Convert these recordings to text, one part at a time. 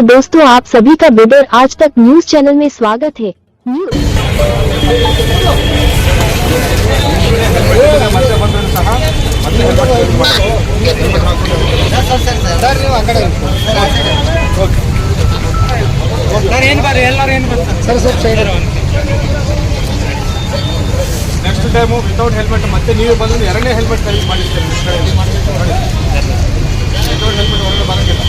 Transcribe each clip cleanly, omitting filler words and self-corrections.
नमस्कार दोस्तों, आप सभी का बिडर आज तक न्यूज चैनल में स्वागत है। ನೆಕ್ಸ್ಟ್ ಟೈಮು ವಿತೌಟ್ ಹೆಲ್ಮೆಟ್ ಮತ್ತೆ ನೀವು ಬಂದು ಎರಡನೇ ಹೆಲ್ಮೆಟ್ ಖರೀದಿ ಮಾಡಿರ್ತೀರಿ. ವಿತೌಟ್ ಹೆಲ್ಮೆಟ್ ಹೊರಗೆ ಬರೋಂಗಿಲ್ಲ.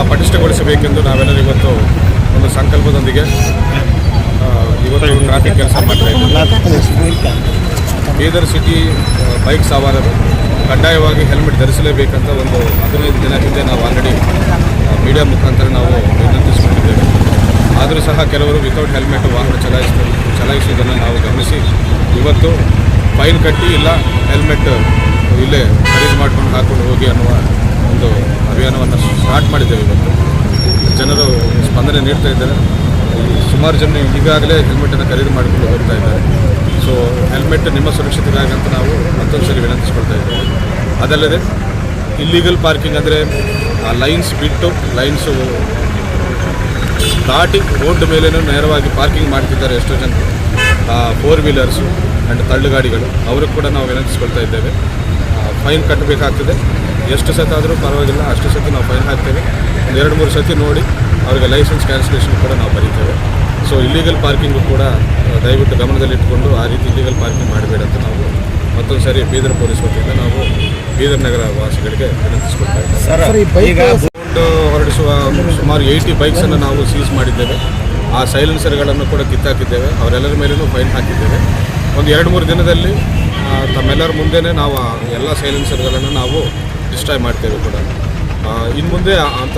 ಪಟಿಷ್ಠಗೊಳಿಸಬೇಕೆಂದು ನಾವೆಲ್ಲರೂ ಇವತ್ತು ಒಂದು ಸಂಕಲ್ಪದೊಂದಿಗೆ ಇವತ್ತು ಟ್ರಾಫಿಕ್ ಕೆಲಸ ಮಾಡ್ತಾ ಇದ್ದೀವಿ. ಬೀದರ್ ಸಿಟಿ ಬೈಕ್ ಸವಾರರು ಕಡ್ಡಾಯವಾಗಿ ಹೆಲ್ಮೆಟ್ ಧರಿಸಲೇಬೇಕಂತ ಒಂದು 15 ದಿನ ಹಿಂದೆ ನಾವು ಆಲ್ರೆಡಿ ಮೀಡಿಯಾ ಮುಖಾಂತರ ನಾವು ವಿನಂತಿಸಿಕೊಂಡಿದ್ದೇವೆ. ಆದರೂ ಸಹ ಕೆಲವರು ವಿತೌಟ್ ಹೆಲ್ಮೆಟ್ ವಾಹನ ಚಲಾಯಿಸುವುದನ್ನು ನಾವು ಗಮನಿಸಿ ಇವತ್ತು ಫೈನ್ ಕಟ್ಟಿ ಇಲ್ಲ ಹೆಲ್ಮೆಟ್ ಇಲ್ಲೇ ಖರೀದಿ ಮಾಡ್ಕೊಂಡು ಹಾಕ್ಕೊಂಡು ಹೋಗಿ ಅನ್ನುವ ಒಂದು ಅಭಿಯಾನವನ್ನು ಸ್ಟಾರ್ಟ್ ಮಾಡಿದ್ದೇವೆ. ಇವತ್ತು ಜನರು ಸ್ಪಂದನೆ ನೀಡ್ತಾ ಇದ್ದಾರೆ. ಸುಮಾರು ಜನ ಈಗಾಗಲೇ ಹೆಲ್ಮೆಟನ್ನು ಖರೀದಿ ಮಾಡಿಕೊಂಡು ಹೋಗ್ತಾ ಇದ್ದಾರೆ. ಸೊ ಹೆಲ್ಮೆಟ್ ನಿಮ್ಮ ಸುರಕ್ಷತೆಗಾಗಿ ಅಂತ ನಾವು ಮತ್ತೊಂದು ಸರಿ ವಿನಂತಿಸ್ಕೊಳ್ತಾ ಇದ್ದೇವೆ. ಅದಲ್ಲದೆ ಇಲ್ಲೀಗಲ್ ಪಾರ್ಕಿಂಗ್ ಅಂದರೆ ಆ ಲೈನ್ಸ್ ಬಿಟ್ಟು ಲೈನ್ಸು ದಾಟಿ ರೋಡ್ ಮೇಲೇನೂ ನೇರವಾಗಿ ಪಾರ್ಕಿಂಗ್ ಮಾಡ್ತಿದ್ದಾರೆ ಎಷ್ಟೋ ಜನ 4 ವೀಲರ್ಸು ಆ್ಯಂಡ್ ತಳ್ಳುಗಾಡಿಗಳು. ಅವ್ರಿಗೆ ಕೂಡ ನಾವು ವಿನಂತಿಸ್ಕೊಳ್ತಾ ಇದ್ದೇವೆ. ಫೈನ್ ಕಟ್ಟಬೇಕಾಗ್ತದೆ. ಎಷ್ಟು ಸತಿ ಆದರೂ ಪರವಾಗಿಲ್ಲ, ಅಷ್ಟು ಸತಿ ನಾವು ಫೈನ್ ಹಾಕ್ತೇವೆ. 2-3 ಸತಿ ನೋಡಿ ಅವರಿಗೆ ಲೈಸೆನ್ಸ್ ಕ್ಯಾನ್ಸಲೇಷನ್ ಕೂಡ ನಾವು ಬರೀತೇವೆ. ಸೊ ಇಲ್ಲೀಗಲ್ ಪಾರ್ಕಿಂಗು ಕೂಡ ದಯವಿಟ್ಟು ಗಮನದಲ್ಲಿಟ್ಟುಕೊಂಡು ಆ ರೀತಿ ಇಲ್ಲೀಗಲ್ ಪಾರ್ಕಿಂಗ್ ಮಾಡಬೇಡ ಅಂತ ನಾವು ಮತ್ತೊಂದು ಸಾರಿ ಬೀದರ್ ಪೊಲೀಸ್ ವತಿಯಿಂದ ನಾವು ಬೀದರ್ ನಗರ ವಾಸಿಗಳಿಗೆ ವಿನಂತಿಸ್ಕೊಳ್ತಾ ಇದ್ದೇವೆ. ಹೊರಡಿಸುವ ಸುಮಾರು 80 ಬೈಕ್ಸನ್ನು ನಾವು ಸೀಸ್ ಮಾಡಿದ್ದೇವೆ. ಆ ಸೈಲೆನ್ಸರ್ಗಳನ್ನು ಕೂಡ ಕಿತ್ತಾಕಿದ್ದೇವೆ. ಅವರೆಲ್ಲರ ಮೇಲೂ ಫೈನ್ ಹಾಕಿದ್ದೇವೆ. ಒಂದು 2-3 ದಿನದಲ್ಲಿ ತಮ್ಮೆಲ್ಲರ ಮುಂದೆನೇ ನಾವು ಎಲ್ಲ ಸೈಲೆನ್ಸರ್ಗಳನ್ನು ನಾವು ಡಿಸ್ಟ್ರಾಯ್ ಮಾಡ್ತೇವೆ ಕೂಡ. ಇನ್ನು ಮುಂದೆ ಅಂಥ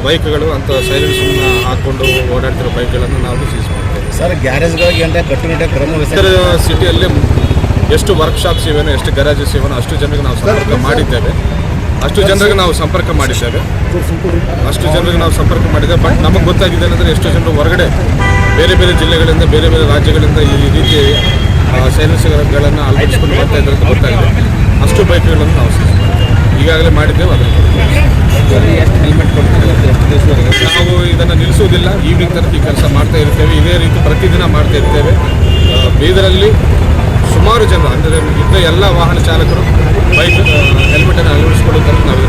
ಬೈಕ್ಗಳು ಅಂಥ ಸೈಲೆನ್ಸನ್ನು ಹಾಕ್ಕೊಂಡು ಓಡಾಡ್ತಿರೋ ಬೈಕ್ಗಳನ್ನು ನಾವು ಸೀಸ್ ಮಾಡ್ತೇವೆ. ಸರ್, ಗ್ಯಾರೇಜ್ಗಳಿಗೆ ಅಂದರೆ ಕಟ್ಟುನಿಟ್ಟಾಗಿ ಕ್ರಮ ಸಿಟಿಯಲ್ಲಿ ಎಷ್ಟು ವರ್ಕ್ಶಾಪ್ಸ್ ಇವೆನೋ ಎಷ್ಟು ಗರಾಜಸ್ ಇವೆನೋ ಅಷ್ಟು ಜನರಿಗೆ ನಾವು ಸಂಪರ್ಕ ಮಾಡಿದ್ದೇವೆ. ಅಷ್ಟು ಜನರಿಗೆ ನಾವು ಸಂಪರ್ಕ ಮಾಡಿದ್ದೇವೆ. ಬಟ್ ನಮಗೆ ಗೊತ್ತಾಗಿದೆ ಅಂದರೆ ಎಷ್ಟೋ ಜನರು ಹೊರಗಡೆ ಬೇರೆ ಬೇರೆ ಜಿಲ್ಲೆಗಳಿಂದ ಬೇರೆ ಬೇರೆ ರಾಜ್ಯಗಳಿಂದ ಈ ರೀತಿ ಸೈಲೆನ್ಸ್ಗಳನ್ನು ಅಳವಡಿಸಿಕೊಂಡು ಬರ್ತಾ ಇದ್ದಾರೆ ಅಂತ ಗೊತ್ತಾಗಿದೆ. ಅಷ್ಟು ಬೈಕ್ಗಳನ್ನು ನಾವು ಈಗಾಗಲೇ ಮಾಡಿದ್ದೇವೆ. ಎಷ್ಟು ಹೆಲ್ಮೆಟ್ ಕೊಡ್ತೀವಿ, ಎಷ್ಟು ದಿವಸವರೆಗೆ ನಾವು ಇದನ್ನು ನಿಲ್ಲಿಸುವುದಿಲ್ಲ. ಈವ್ನಿಂಗ್ ತನಕ ಈ ಕೆಲಸ ಮಾಡ್ತಾ ಇರ್ತೇವೆ. ಇದೇ ರೀತಿ ಪ್ರತಿದಿನ ಮಾಡ್ತಾ ಇರ್ತೇವೆ. ಬೀದರಲ್ಲಿ ಸುಮಾರು ಜನ ಅಂದರೆ ಇದ್ದ ಎಲ್ಲ ವಾಹನ ಚಾಲಕರು ಬೈಕ್ ಹೆಲ್ಮೆಟನ್ನು ಅಳವಡಿಸಿಕೊಳ್ಳುವ ತನಕ ನಾವು